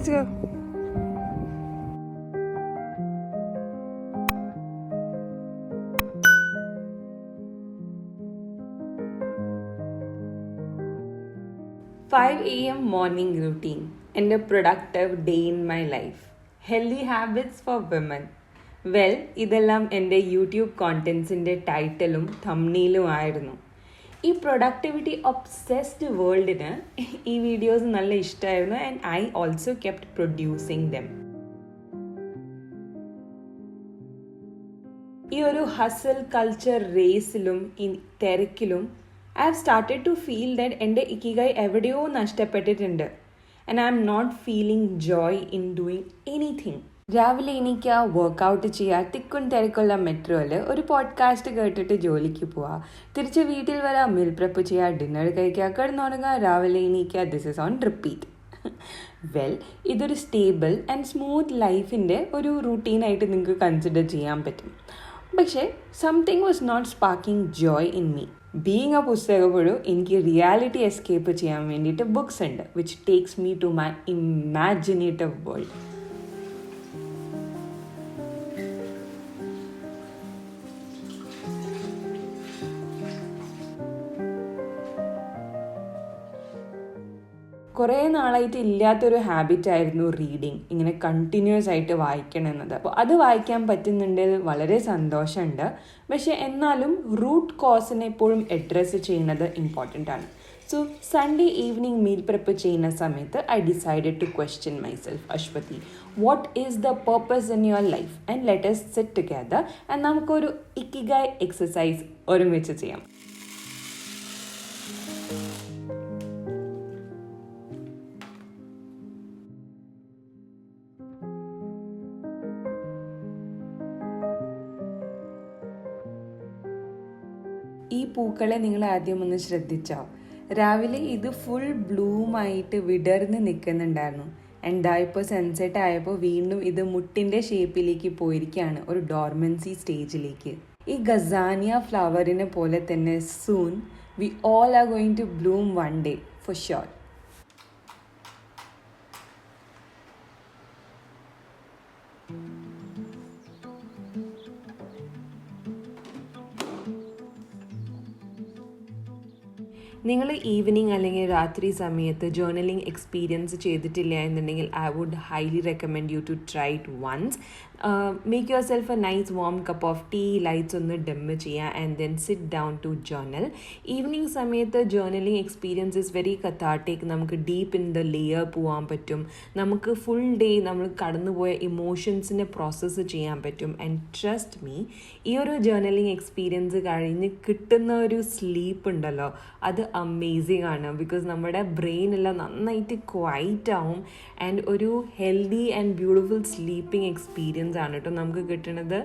let's go. "5 a.m. morning routine and a productive day in my life. Healthy habits for women." Well, ഇതെല്ലാം എൻ്റെ YouTube കോണ്ടൻസിൻ്റെ ടൈറ്റിലും തംബ്നെയിലും ആയിരുന്നു. ഈ productivity obsessed വേൾഡിന് ഈ videos നല്ല ഇഷ്ടമായിരുന്നു and I also kept producing dum. ഈ ഒരു ഹസൽ കൾച്ചർ റേസിലും ഈ തിരക്കിലും I have started to feel that എൻ്റെ ഇക്കിഗൈ എവിടെയോ നഷ്ടപ്പെട്ടിട്ടുണ്ട് and I am not feeling joy in doing anything. രാവിലെ എണീക്കുക, വർക്കൗട്ട് ചെയ്യുക, തിക്കും തിരക്കുള്ള മെട്രോയിൽ ഒരു പോഡ്കാസ്റ്റ് കേട്ടിട്ട് ജോലിക്ക് പോവുക, തിരിച്ച് വീട്ടിൽ വരാം, മീൽ പ്രെപ്പ് ചെയ്യുക, ഡിന്നർ കഴിക്കുക, കിടന്നുറങ്ങുക, രാവിലെ എണീക്കുക. This is on repeat. Well, ഇതൊരു സ്റ്റേബിൾ ആൻഡ് സ്മൂത്ത് ലൈഫിൻ്റെ ഒരു റൂട്ടീനായിട്ട് നിങ്ങൾക്ക് കൺസിഡർ ചെയ്യാൻ പറ്റും. പക്ഷേ something was not sparking joy in me. Being a പുസ്തകപ്പുഴു എനിക്ക് റിയാലിറ്റി എസ്കേപ്പ് ചെയ്യാൻ വേണ്ടിയിട്ട് ബുക്സ് ഉണ്ട് which takes me to my imaginative world. കുറേ നാളായിട്ട് ഇല്ലാത്തൊരു ഹാബിറ്റായിരുന്നു റീഡിങ്, ഇങ്ങനെ കണ്ടിന്യൂസ് ആയിട്ട് വായിക്കണം എന്നത്. അപ്പോൾ അത് വായിക്കാൻ പറ്റുന്നുണ്ടെങ്കിൽ വളരെ സന്തോഷമുണ്ട്. പക്ഷേ എന്നാലും റൂട്ട് കോസിനെ എപ്പോഴും അഡ്രസ്സ് ചെയ്യുന്നത് ഇമ്പോർട്ടൻ്റ് ആണ്. So Sunday evening meal prepare ചെയ്യുന്ന സമയത്ത് I decided to question myself, Aswathy, what is the purpose in your life and let us sit together and നമുക്കൊരു ഇക്കിഗൈ എക്സസൈസ് ഒരുമിച്ച് ചെയ്യാം. ഈ പൂക്കളെ നിങ്ങൾ ആദ്യം ഒന്ന് ശ്രദ്ധിച്ചോ? രാവിലെ ഇത് ഫുൾ ബ്ലൂമായിട്ട് വിടർന്ന് നിൽക്കുന്നുണ്ടായിരുന്നു. ആൻഡ് ഇപ്പോൾ സൺസെറ്റ് ആയപ്പോൾ വീണ്ടും ഇത് മുട്ടിൻ്റെ ഷേപ്പിലേക്ക് പോയിരിക്കുകയാണ്, ഒരു ഡോർമൻസി സ്റ്റേജിലേക്ക്. ഈ ഗസാനിയ ഫ്ലവറിനെ പോലെ തന്നെ soon we all are going to bloom one day for sure. നിങ്ങൾ ഈവനിങ് അല്ലെങ്കിൽ രാത്രി സമയത്ത് ജേർണലിംഗ് എക്സ്പീരിയൻസ് ചെയ്തിട്ടില്ല എന്നുണ്ടെങ്കിൽ I would highly recommend you to try it once. Make yourself a nice warm cup of tea, lights ഒന്ന് dim ചെയ്യുക and then sit down to journal. Evening സമയത്ത് journaling experience is very cathartic. നമുക്ക് deep in the layer പോകാൻ പറ്റും. നമുക്ക് full day നമ്മൾ കടന്നുപോയ ഇമോഷൻസിനെ process ചെയ്യാൻ പറ്റും. ആൻഡ് ട്രസ്റ്റ് മീ, ഈ ഒരു ജേർണലിംഗ് എക്സ്പീരിയൻസ് കഴിഞ്ഞ് കിട്ടുന്ന ഒരു സ്ലീപ്പ് ഉണ്ടല്ലോ, അത് അമേസിങ് ആണ്. ബിക്കോസ് നമ്മുടെ ബ്രെയിനെല്ലാം നന്നായിട്ട് ക്വൈറ്റ് ആവും ആൻഡ് ഒരു healthy and beautiful sleeping experience ആണ് കേട്ടോ നമുക്ക് കിട്ടുന്നത്.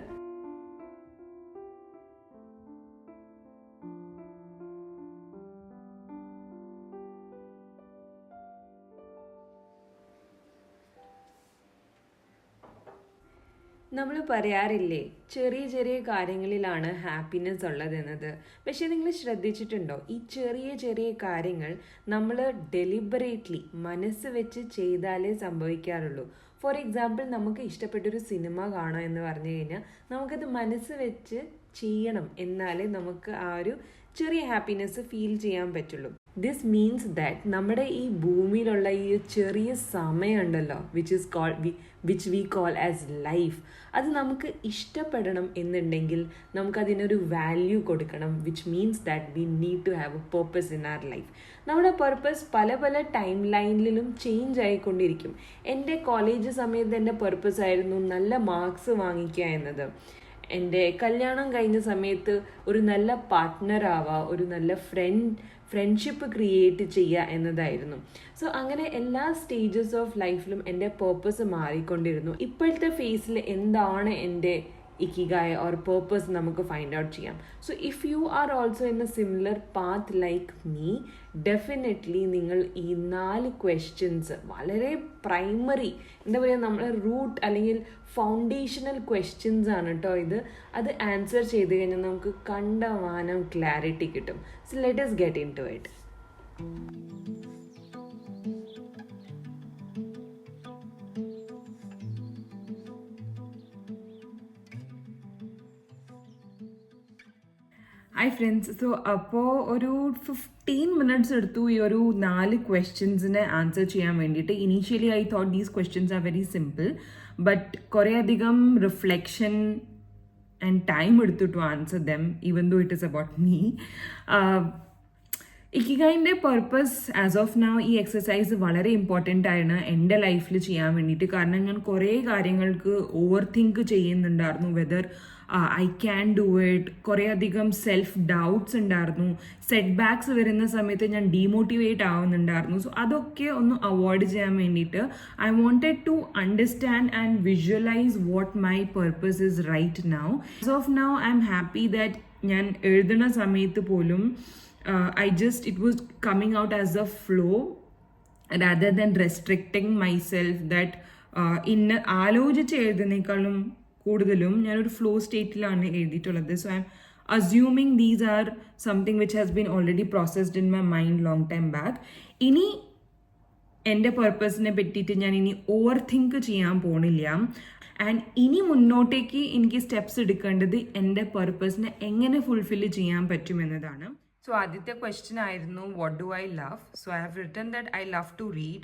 നമ്മൾ പറയാറില്ലേ, ചെറിയ ചെറിയ കാര്യങ്ങളിലാണ് ഹാപ്പിനെസ് ഉള്ളതെന്നത്. പക്ഷേ നിങ്ങൾ ശ്രദ്ധിച്ചിട്ടുണ്ടോ, ഈ ചെറിയ ചെറിയ കാര്യങ്ങൾ നമ്മൾ ഡെലിബറേറ്റ്ലി മനസ്സ് വെച്ച് ചെയ്താലേ സംഭവിക്കാറുള്ളൂ. ഫോർ എക്സാമ്പിൾ, നമുക്ക് ഇഷ്ടപ്പെട്ടൊരു സിനിമ കാണാം എന്ന് പറഞ്ഞു കഴിഞ്ഞാൽ നമുക്കത് മനസ്സ് വെച്ച് ചെയ്യണം, എന്നാലേ നമുക്ക് ആ ഒരു ചെറിയ ഹാപ്പിനെസ് ഫീൽ ചെയ്യാൻ പറ്റുള്ളൂ. ദിസ് മീൻസ് ദാറ്റ് നമ്മുടെ ഈ ഭൂമിയിലുള്ള ഈ ചെറിയ സമയമുണ്ടല്ലോ which we call as life, അത് നമുക്ക് ഇഷ്ടപ്പെടണം എന്നുണ്ടെങ്കിൽ നമുക്കതിനൊരു വാല്യൂ കൊടുക്കണം. Which means that we need to have a purpose in our life. നമ്മുടെ പർപ്പസ് പല പല ടൈം ലൈനിലും ചേഞ്ച് ആയിക്കൊണ്ടിരിക്കും. എൻ്റെ കോളേജ് സമയത്ത് എൻ്റെ പർപ്പസ് ആയിരുന്നു നല്ല മാർക്സ് വാങ്ങിക്കുക എന്നത്. എൻ്റെ കല്യാണം കഴിഞ്ഞ സമയത്ത് ഒരു നല്ല പാർട്ട്ണർ ആവുക, ഒരു നല്ല ഫ്രണ്ട്ഷിപ്പ് ക്രിയേറ്റ് ചെയ്യുക എന്നതായിരുന്നു. സോ അങ്ങനെ എല്ലാ സ്റ്റേജസ് ഓഫ് ലൈഫിലും എൻ്റെ പേർപ്പസ് മാറിക്കൊണ്ടിരുന്നു. ഇപ്പോഴത്തെ ഫേസിൽ എന്താണ് എൻ്റെ ഇക്കിഗായ ഓർ പേർപ്പസ് നമുക്ക് ഫൈൻഡ് ഔട്ട് ചെയ്യാം. So if you are also in A similar path like me, definitely നിങ്ങൾ ഈ 4 ക്വസ്റ്റ്യൻസ് വളരെ പ്രൈമറി, എന്താ പറയുക, നമ്മളെ റൂട്ട് അല്ലെങ്കിൽ ഫൗണ്ടേഷണൽ ക്വസ്റ്റ്യൻസ് ആണ് കേട്ടോ ഇത്. അത് ആൻസർ ചെയ്ത് കഴിഞ്ഞാൽ നമുക്ക് കണ്ടമാനം ക്ലാരിറ്റി കിട്ടും. So let us get into it. Hi friends. So അപ്പോൾ ഒരു 15 മിനിറ്റ്സ് എടുത്തു ഈ ഒരു 4 ക്വസ്റ്റ്യൻസിനെ ആൻസർ ചെയ്യാൻ വേണ്ടിയിട്ട്. Initially I thought these questions are very simple, but കുറേ അധികം റിഫ്ലെക്ഷൻ ആൻഡ് ടൈം എടുത്തു to answer them, even though it is about me. ഇക്കിഗൈൻ്റെ പർപ്പസ് ആസ് ഓഫ് നൗ ഈ എക്സസൈസ് വളരെ ഇമ്പോർട്ടൻ്റ് ആണ് എൻ്റെ ലൈഫിൽ ചെയ്യാൻ വേണ്ടിയിട്ട്. കാരണം ഞാൻ കുറേ കാര്യങ്ങൾക്ക് ഓവർ തിങ്ക് ചെയ്യുന്നുണ്ടായിരുന്നു, whether I can do it. കുറേ അധികം സെൽഫ് ഡൗട്ട്സ് ഉണ്ടായിരുന്നു. സെറ്റ് ബാക്സ് വരുന്ന സമയത്ത് ഞാൻ ഡീമോട്ടിവേറ്റ് ആവുന്നുണ്ടായിരുന്നു. സോ അതൊക്കെ ഒന്ന് അവോയ്ഡ് ചെയ്യാൻ വേണ്ടിയിട്ട് I wanted to understand and visualise what my purpose is right now. As of now I am happy that ഞാൻ എഴുതുന്ന സമയത്ത് പോലും it was coming out as a flow rather than restricting myself that ഇന്ന് ആലോചിച്ച് എഴുതുന്നേക്കാളും കൂടുതലും ഞാനൊരു flow സ്റ്റേറ്റിലാണ് എഴുതിയിട്ടുള്ളത്. So I M assuming these are something which has been already processed in my mind long time back. ഇനി എൻ്റെ പർപ്പസിനെ പറ്റിയിട്ട് ഞാൻ ഇനി ഓവർ തിങ്ക് ചെയ്യാൻ പോണില്ല. ആൻഡ് ഇനി മുന്നോട്ടേക്ക് എനിക്ക് സ്റ്റെപ്സ് എടുക്കേണ്ടത് എൻ്റെ പർപ്പസിനെ എങ്ങനെ ഫുൾഫില്ല് ചെയ്യാൻ പറ്റുമെന്നതാണ്. So ആദ്യത്തെ ക്വസ്റ്റ്യൻ ആയിരുന്നു what do I love? So I have written that I love to read,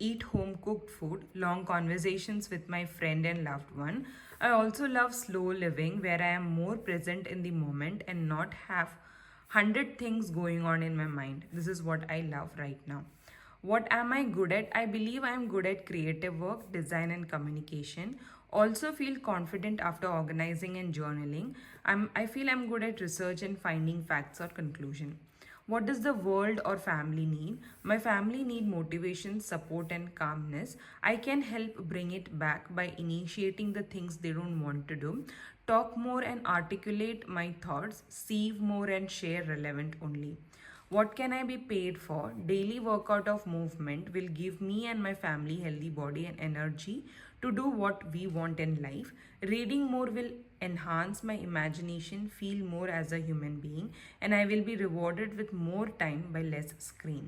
eat home cooked food, long conversations with my friend and loved one. I also love slow living where I am more present in the moment and not have 100 things going on in my mind. This is what I love right now. What am I good at? I believe I am good at creative work, design and communication. Also feel confident after organizing and journaling. I feel I'm good at research and finding facts or conclusion. What does the world or family need? My family need motivation, support and calmness. I can help bring it back by initiating the things they don't want to do. Talk more and articulate my thoughts. Save more and share relevant only. What can I be paid for? Daily workout of movement will give me and my family healthy body and energy to do what we want in life. Reading more will enhance my imagination, feel more as a human being, and I will be rewarded with more time by less screen.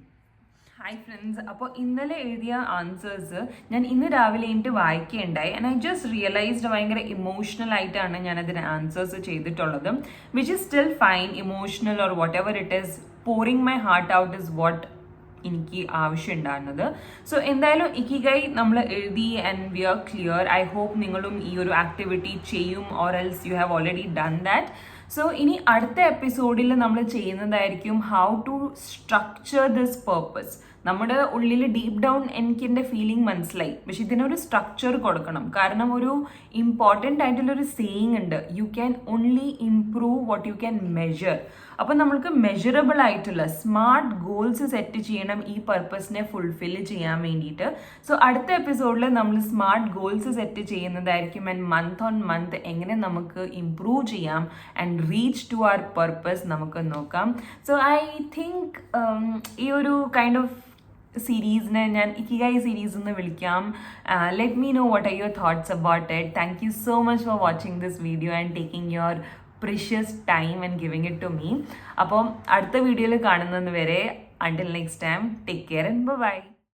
Hi friends. അപ്പോൾ ഇന്നലെ എഴുതിയ answers ഞാൻ ഇന്ന് രാവിലെ എനിക്ക് വായിക്കുകയുണ്ടായി. And I just realised ഭയങ്കര emotional ആയിട്ടാണ് ഞാനതിന് ആൻസേഴ്സ് ചെയ്തിട്ടുള്ളത്, which is still fine. Emotional or whatever it is, pouring my heart out is what എനിക്ക് ആവശ്യമുണ്ടായിരുന്നത്. സോ എന്തായാലും ഇക്കിഗൈ നമ്മൾ എഴുതി and we are clear. I hope നിങ്ങളും ഈ ഒരു ആക്ടിവിറ്റി ചെയ്യും, or else you have already done that. So ഇനി അടുത്ത എപ്പിസോഡിൽ നമ്മൾ ചെയ്യുന്നതായിരിക്കും how to structure this purpose. നമ്മുടെ ഉള്ളിൽ ഡീപ്പ് ഡൗൺ എനിക്ക് എൻ്റെ ഫീലിംഗ് മനസ്സിലായി, പക്ഷെ ഇതിനൊരു സ്ട്രക്ചർ കൊടുക്കണം. കാരണം ഒരു ഇമ്പോർട്ടൻ്റ് ആയിട്ടുള്ളൊരു സേയിങ് ഉണ്ട്, you can only improve what you can measure. അപ്പം നമ്മൾക്ക് മെഷറബിൾ ആയിട്ടുള്ള സ്മാർട്ട് ഗോൾസ് സെറ്റ് ചെയ്യണം ഈ പർപ്പസിനെ ഫുൾഫിൽ ചെയ്യാൻ വേണ്ടിയിട്ട്. സോ അടുത്ത എപ്പിസോഡിൽ നമ്മൾ സ്മാർട്ട് ഗോൾസ് സെറ്റ് ചെയ്യുന്നതായിരിക്കും. ആൻഡ് മന്ത് ഓൺ മന്ത് എങ്ങനെ നമുക്ക് ഇംപ്രൂവ് ചെയ്യാം and reach to our purpose നമുക്ക് നോക്കാം. സോ ഐ തിങ്ക് ഈ ഒരു കൈൻഡ് ഓഫ് സീരീസിനെ ഞാൻ ഇക്കിഗൈ സീരീസ് എന്ന് വിളിക്കാം. Let me no what are your thoughts about it. Thank you so much for watching this video and taking your precious time and giving it to me. അപ്പോൾ അടുത്ത വീഡിയോയിൽ കാണുന്നത് വരെ, until next time, take care and bye bye.